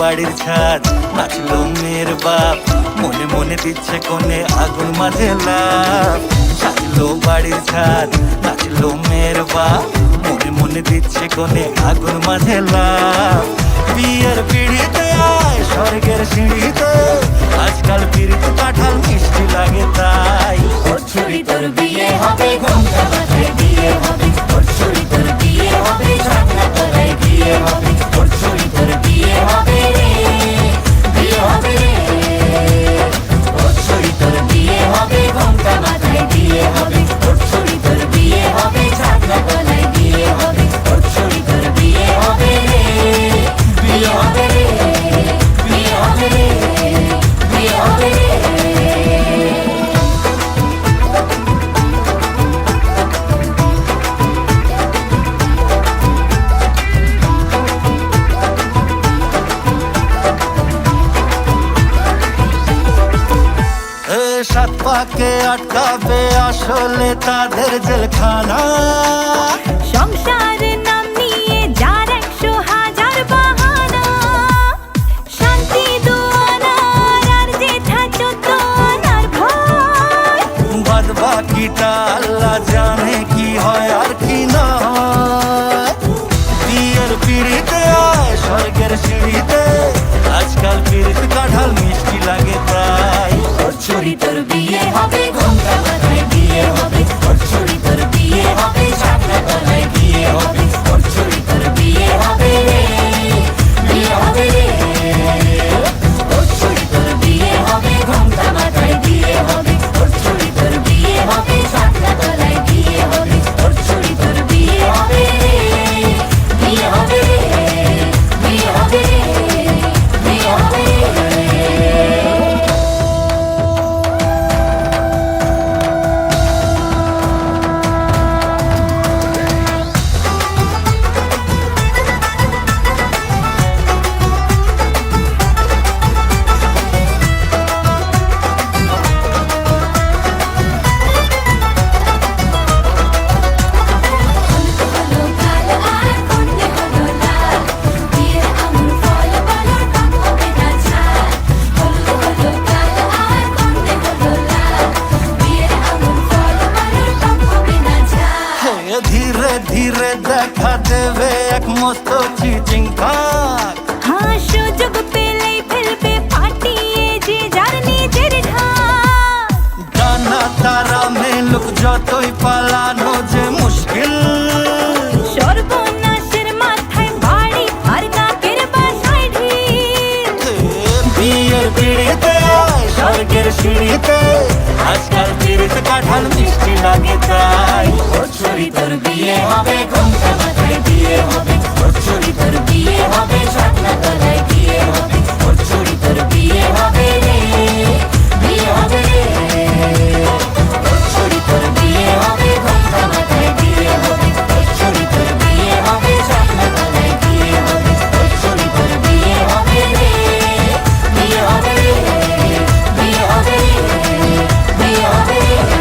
বাড়ির ছাদ, নাচলো মেয়ের বাপ, মনে মনে দিচ্ছে কোণে আগুন মাঝে লাভ। সাজলো বাড়ির ছাদ, নাচলো মেয়ের বাপ, মনে মনে দিচ্ছে কোণে আগুন মাঝে লাভ। বিয়ের পিড়িতে আয় স্বর্গের সিঁড়িতে, আজকাল পিড়িতে কাঁঠাল মিষ্টি লাগে তাই। ওর ছুরি তোর বিয়ে হবে, ঘোমটা মাথায় বিয়ে হবে। ওর ছুরি তোর বিয়ে হবে, ছাগনা তলায় বিয়ে হবে। ওর ছুরি তোর বিয়ে হবে রে, বিয়ে হবে রে। ওর ছুরি তোর বিয়ে হবে, ঘোমটা মাথায় বিয়ে হবে। ওর ছুরি তোর বিয়ে হবে, ছাগনা তলায় বিয়ে হবে। ওর ছুরি তোর বিয়ে হবে রে, বিয়ে হবে রে, বিয়ে হবে রে, বিয়ে হবে রে। সাত পাকে আটকাবে আসলে তাদের জেলখানা। সংসারের নাম নিয়ে যার 100,000 বাহানা, শান্তি দুয়ানার আর জেঠা চোদ্দ আনার ভয়। বাদ বাকিটা আল্লাহ জানে কি হয় আর কি না হয়। বিয়ের পিড়িতে আয় স্বর্গের সিঁড়িতে, আজকাল পিড়িতে কাঁঠাল মিষ্টি লাগে তাই। ওর ছুরি তোর বিয়ে হবে, ঘোমটা মাথায় বিয়ে হবে। ওর ছুরি তোর বিয়ে হবে, ছাগনা তলায় বিয়ে হবে। ওর ছুরি তোর বিয়ে হবে রে, বিয়ে হবে রে। ওর ছুরি তোর বিয়ে হবে, ঘোমটা মাথায় বিয়ে হবে। ওর ছুরি তোর বিয়ে হবে, ছাগনা তলায় বিয়ে হবে। ওর ছুরি তোর বিয়ে হবে রে, বিয়ে হবে রে, বিয়ে হবে রে, বিয়ে হবে রে। হলো কাল আর কন্যে হলো লাল, বিয়ের আমুল ফল বলো টক হবে না ঝাল। হলো কাল আর কন্যে হলো লাল, বিয়ের আমুল ফল বলো টক হবে না ঝাল। হে ধীরে ধীরে দেখা দেবে এক মস্ত চিচিং কাক। হ্যাঁ, সুযোগ পেলেই ফেলবে ফাটিয়ে যে যার নিজের ঢাক। ডানা তারা মেলুক যতই পালানো যে মুশকিল। সর্বনাশের মাথায় বাড়ি আর কাকের বাসায় ঢিল। বিয়ের পিড়িতে আয় স্বর্গের সিঁড়িতে, আজকাল পিড়িতে কাঁঠাল মিষ্টি লাগে তাই। ওর ছুরি তোর বিয়ে হবে, ঘোমটা মাথায় বিয়ে হবে। ওর ছুরি তোর বিয়ে হবে, ছাগনা তলায় বিয়ে হবে। ওর ছুরি তোর বিয়ে হবে রে, বিয়ে হবে রে। ওর ছুরি তোর বিয়ে হবে, ঘোমটা মাথায় বিয়ে হবে। ওর ছুরি তোর বিয়ে হবে, ছাগনা তলায় বিয়ে হবে। ওর ছুরি তোর বিয়ে হবে রে, বিয়ে হবে রে, বিয়ে হবে রে, বিয়ে হবে রে।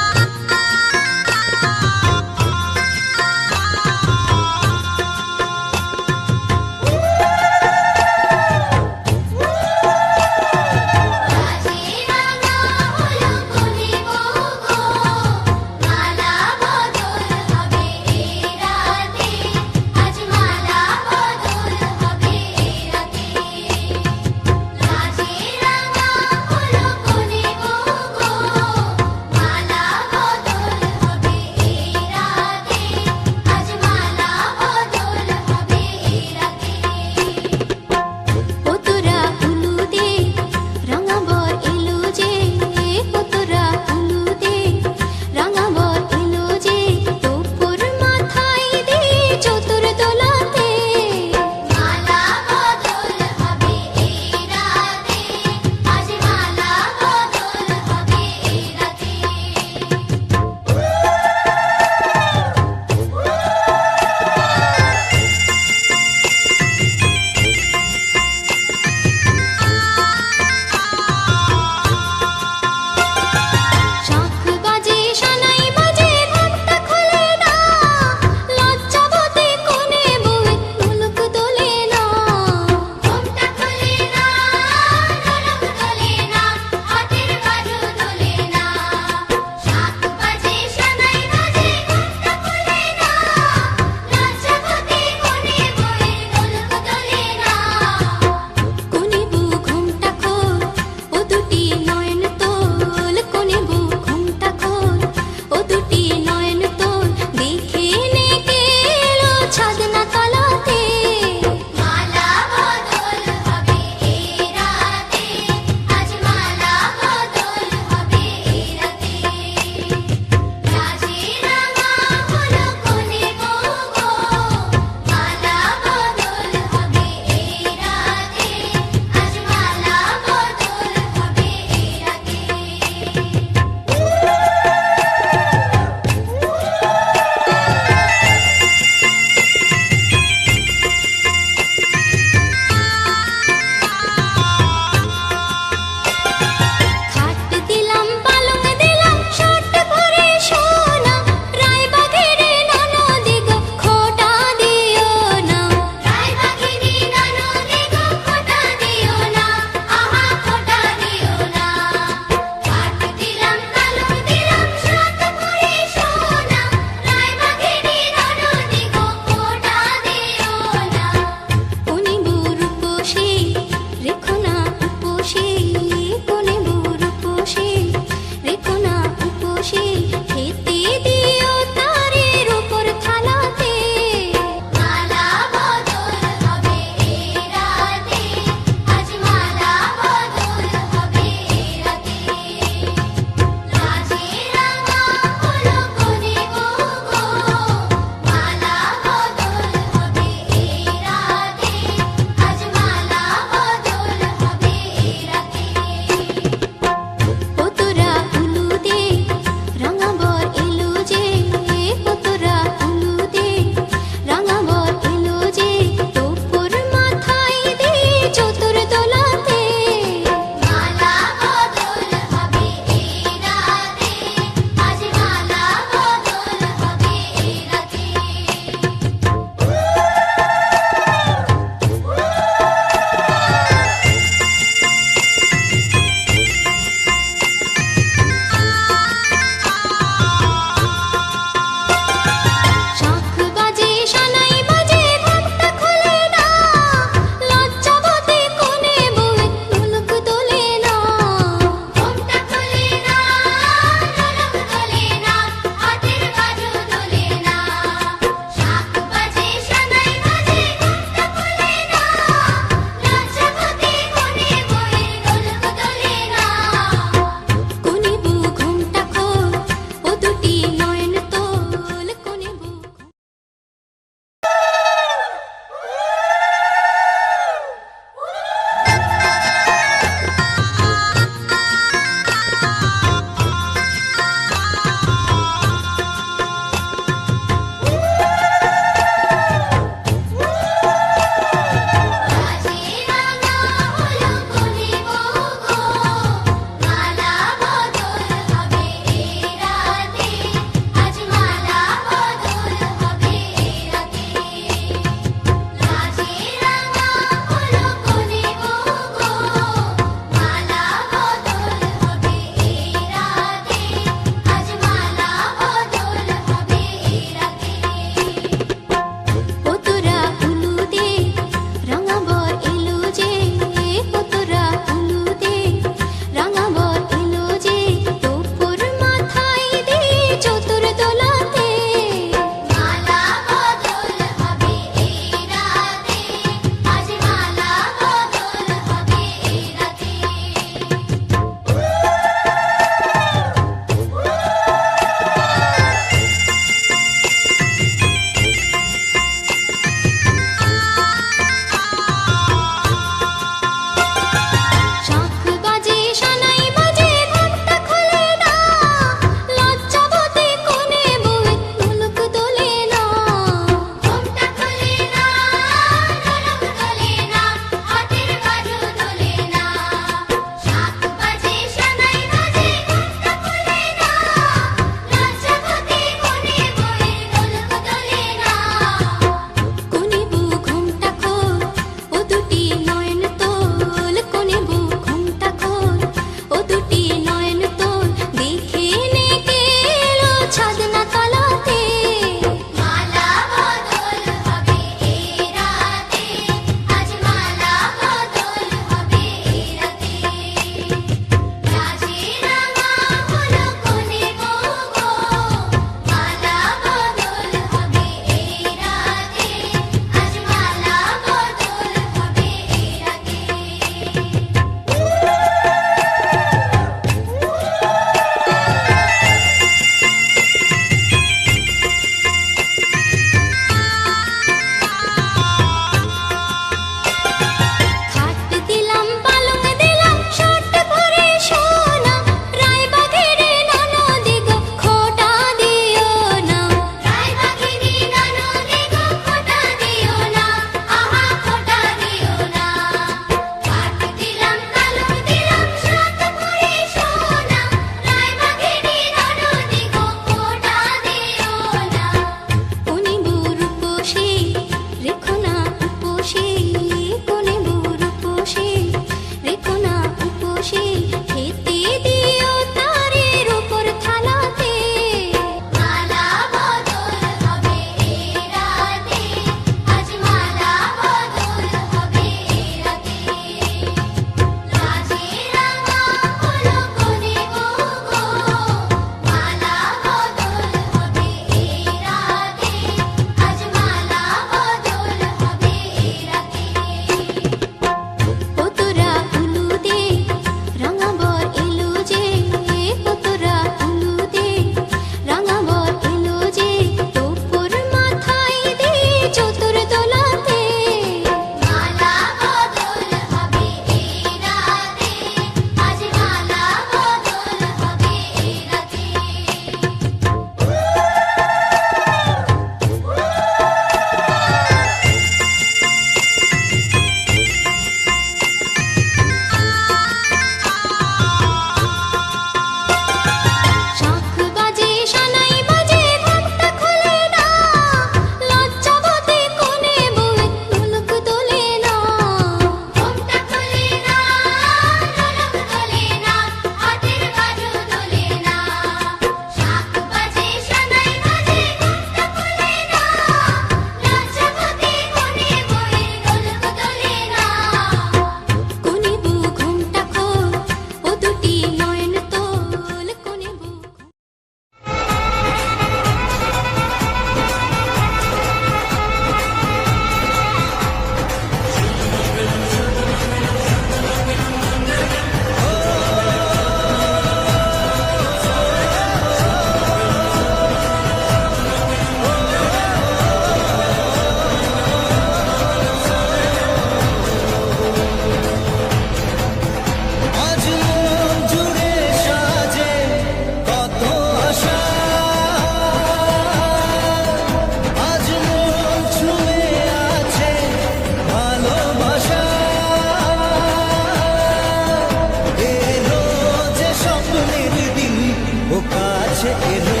কাছে এলো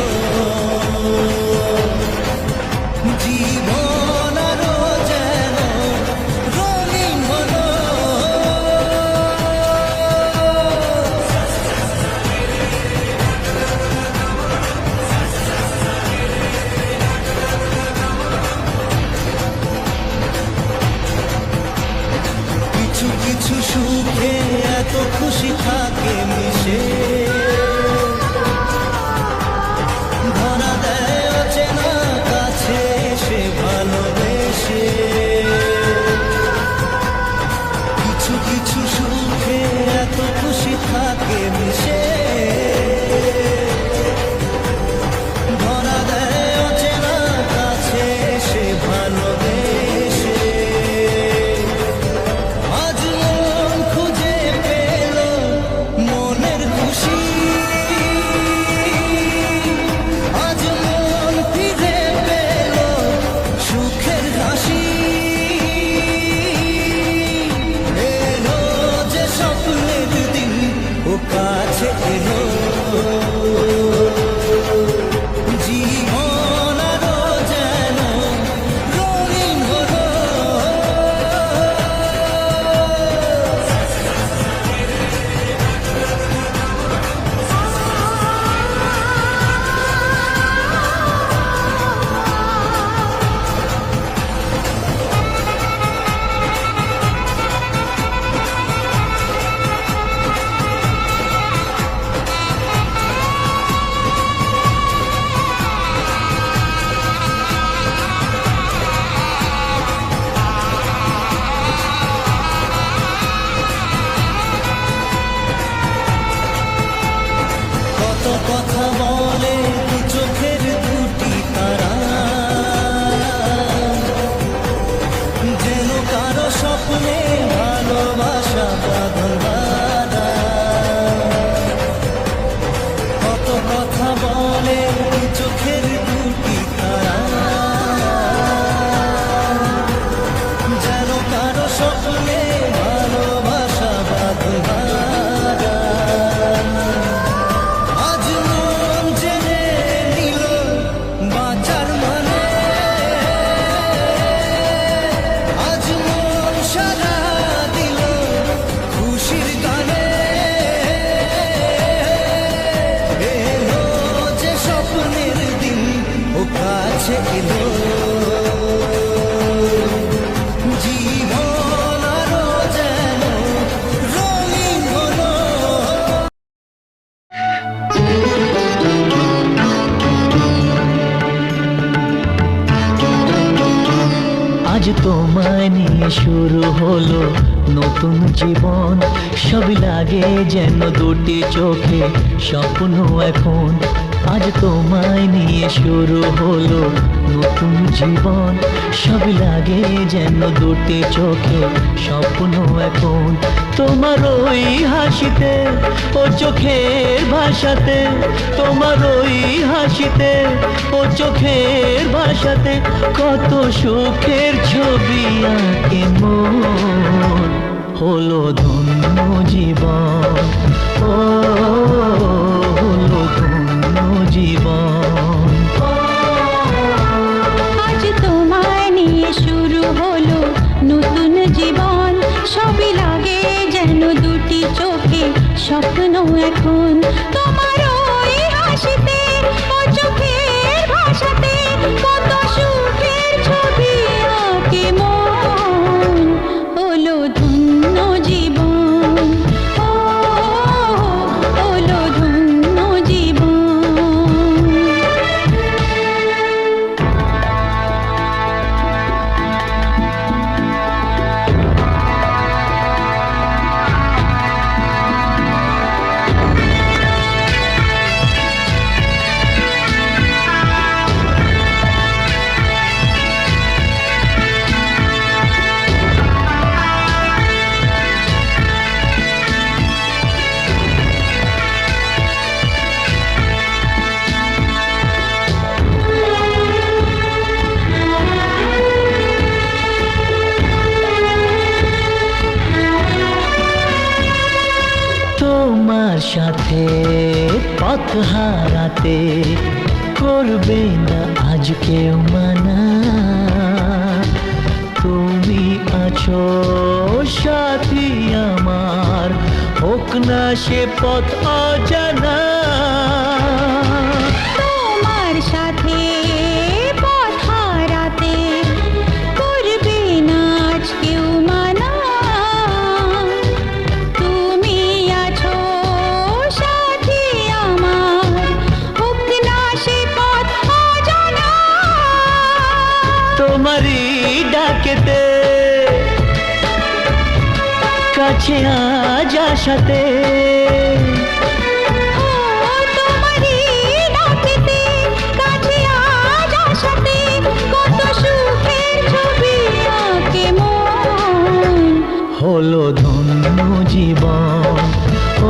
জীবন আরো যেন রঙিন হলো। কিছু কিছু সুখে এত খুশি থাকে মিশে, ধরা দেয় অচেনা কাছে সে ভালোবেসে। কিছু কিছু সুখে এত খুশি থাকে মিশে, ধরা দেয় অচেনা কাছে সে ভালোবেসে। আজ মন খুঁজে পেল মনের খুশি, আজ মন ফিরে পেল সুখের হাসি। এলো যে স্বপ্নের দিন ও কাছে এলো, জীবন আরো যেন রঙিন হলো। কত কথা বলে দু চোখের দুটি তারা, যেন কারো স্বপ্নে ভালোবাসা বাঁধন বাঁধা। কত কথা বলে দু চোখের দুটি তারা, যেন কারো স্বপ্নে ভালোবাসা বাঁধন বাঁধা। আজ মন জেনে নিল বাঁচার মানে, আজ মন সারা দিল খুশির গানে। এলো যে স্বপ্নের দিন ও কাছে এলো, জীবন আরো যেন রঙিন হলো। আজ তোমায় নিয়ে শুরু হলো নতুন জীবন, সব লাগে যেন দুটি চোখে স্বপ্ন এখন। আজ তোমায় নিয়ে শুরু হলো নতুন জীবন, সব লাগে যেন দুটি চোখে স্বপ্ন এখন। তোমার ওই হাসিতে ও চোখের ভাষাতে, তোমার ওই হাসিতে ও চোখের ভাষাতে কত সুখের ছবি আঁকে মন। হলো ধন্য জীবন, ও হলো ধন্য জীবন। আজ তোমায় নিয়ে শুরু হলো নতুন জীবন, সবই লাগে যেন দুটি চোখে স্বপ্ন এখন। তোমার ওই হাসিতে ও চোখের ভাষাতে কত সুখের ছবি আঁকে মন। হলো ধন্য জীবন, ও হলো ধন্য জীবন। এক হারাতে করবে না আজ কেউ মানা। তুমি আছো সাথী আমার, হোক না সে পথ অজানা। তোমার সাথে পথ হারাতে করবে না আজ কেউ মানা। তুমি আছো সাথী আমার, হোক না সে পথ অজানা। তোমারই ডাকেতে কাছে আজ আসাতে, তোমারই ডাকেতে কাছে আজ আসাতে, কত সুখের ছবি আঁকে মন। হলো ধন্য জীবন,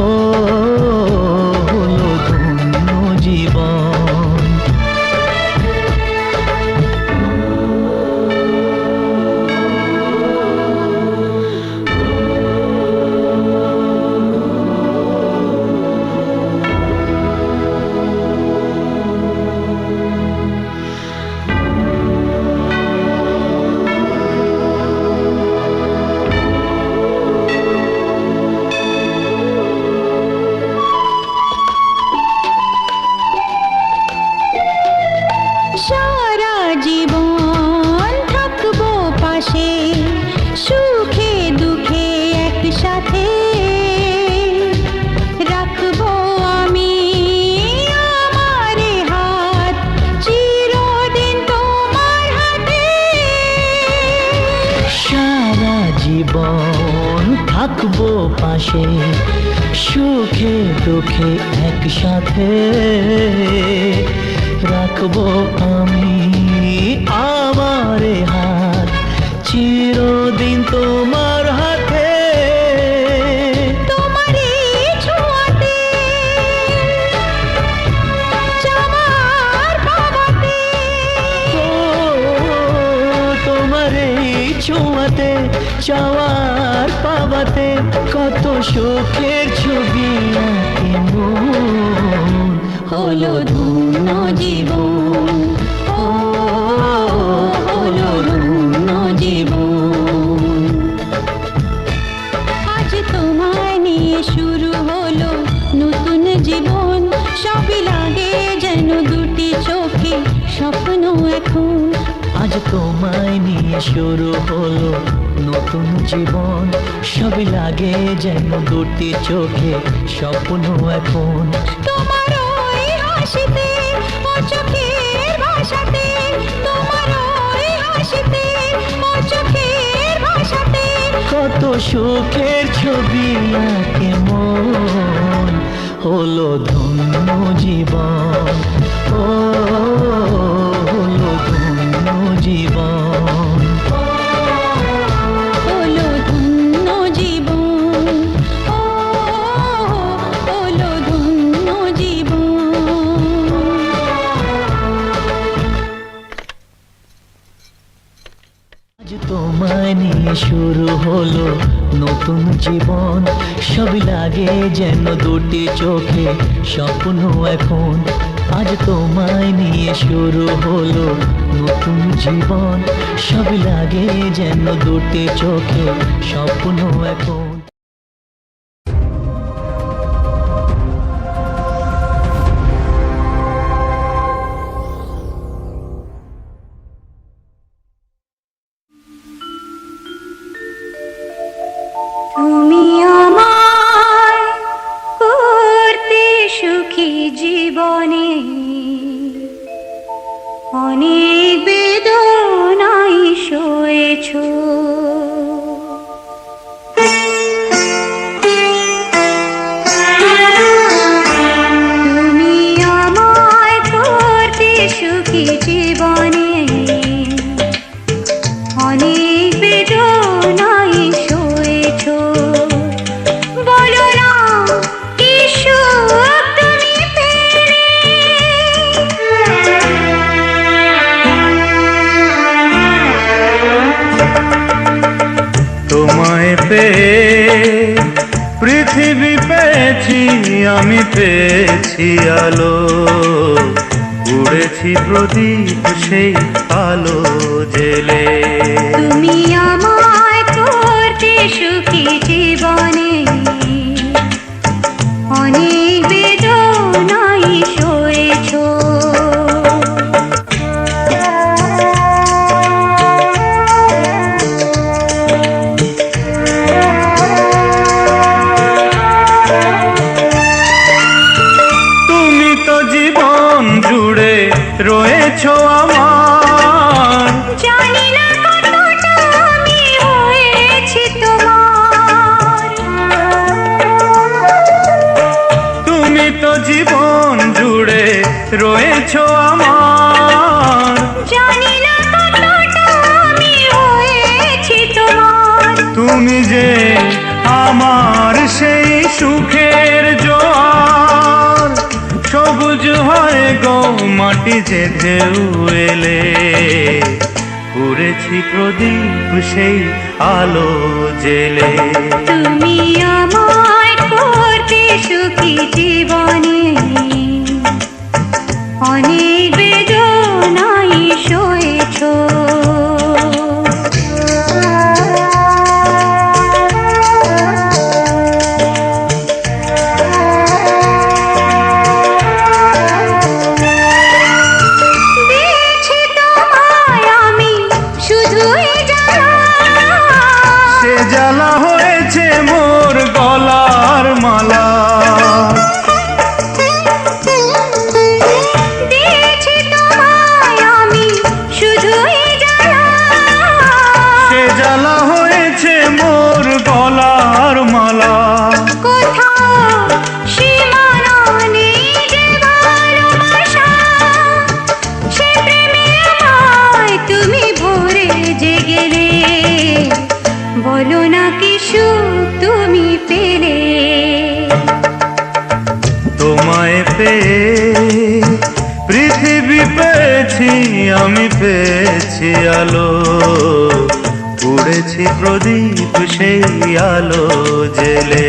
ও হলো ধন্য জীবন। সারা জীবন থাকবো পাশে, সুখে দুঃখে একসাথে। রাখবো আমি আমার হাত চিরদিন তোমার হাতে। সারা জীবন থাকবো পাশে, সুখে দুঃখে একসাথে। রাখবো আমি আমার হাত চিরদিন তোমার হাতে। তোমারই ছোঁয়াতে চাওয়ার পাওয়াতে, তোমার এই ছোঁয়াতে চাওয়ার পাওয়াতে, কত সুখের ছবি আঁকে মন। হলো ধন্য জীবন, ও হলো ধন্য জীবন। আজ তোমায় নিয়ে শুরু হলো নতুন জীবন। সবই লাগে যেন দুটি চোখে স্বপ্ন এখন। আজ তোমায় নিয়ে শুরু হলো নতুন জীবন। সবই লাগে যেন দুটি চোখে স্বপ্ন এখন। তোমার ওই হাসিতে ও চোখের ভাষাতে, তোমার ওই হাসিতে ও চোখের ভাষাতে, কত সুখের ছবি আঁকে মন। হলো ধন্য জীবন, ও হলো ধন্য জীবন। হলো ধন্য জীবন, ও হলো ধন্য জীবন। আজ তোমায় নিয়ে শুরু হলো নতুন জীবন। সবই লাগে যেন দুটি চোখে স্বপ্ন এখন। আজ তোমায় নিয়ে শুরু হলো নতুন জীবন। সবই লাগে যেন দুটি চোখে স্বপ্ন এখন। তুমি আমায় করতে সুখী জীবনে, অনেক বেদনায় সয়েছো। তুমি আমায় করতে সুখী জীবনে, অনেক বেদনায় সয়েছো। বলো না কি সুখ তুমি পেলে, তোমায় পেয়ে পৃথিবী পেয়েছি, আমি পেয়েছি পেয়েছি আলো, উড়েছি প্রদীপ সেই আলো জেলে। তুমি আমায় করতে সুখী জীবনে, অনেক বেদনাই সয়েছো। তুমি তো জীবন জুড়ে রয়েছো আমার, জানি না কতটা আমি হয়েছি তোমার। তুমি তো জীবন জুড়ে রয়েছো আমার, জানি না কতটা আমি হয়েছি তোমার। তুমি যে আমার সেই সুখের জোয়ার, সবুজ হয় গো মাটি যে ঢেউ এলে, উড়েছি প্রদীপ সেই আলো জেলে। তুমি আমায় করতে সুখী জীবনে, অনেক বেদনাই সয়েছো। দিয়েছি তোমায় আমি শুধুই জ্বালা, সে জ্বালা হয়েছে মোর গলার মালা। দিয়েছি তোমায় আমি শুধুই জ্বালা, সে জ্বালা হয়েছে মোর গলার মালা। কোথাও সীমানা নেই যে ভালোবাসা, সে প্রেমে আমায় তুমি ভরে যে গেলে। বলো না কি সুখ তুমি পেলে, তোমায় পেয়ে পৃথিবী পেয়েছি, আমি পেয়েছি আলো, উড়েছি প্রদীপ সেই আলো জেলে।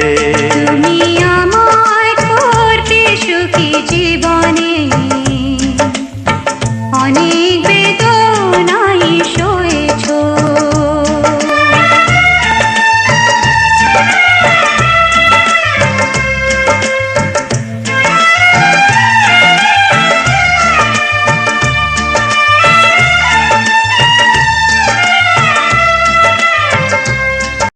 তুমি আমায় করতে সুখী জীবনে,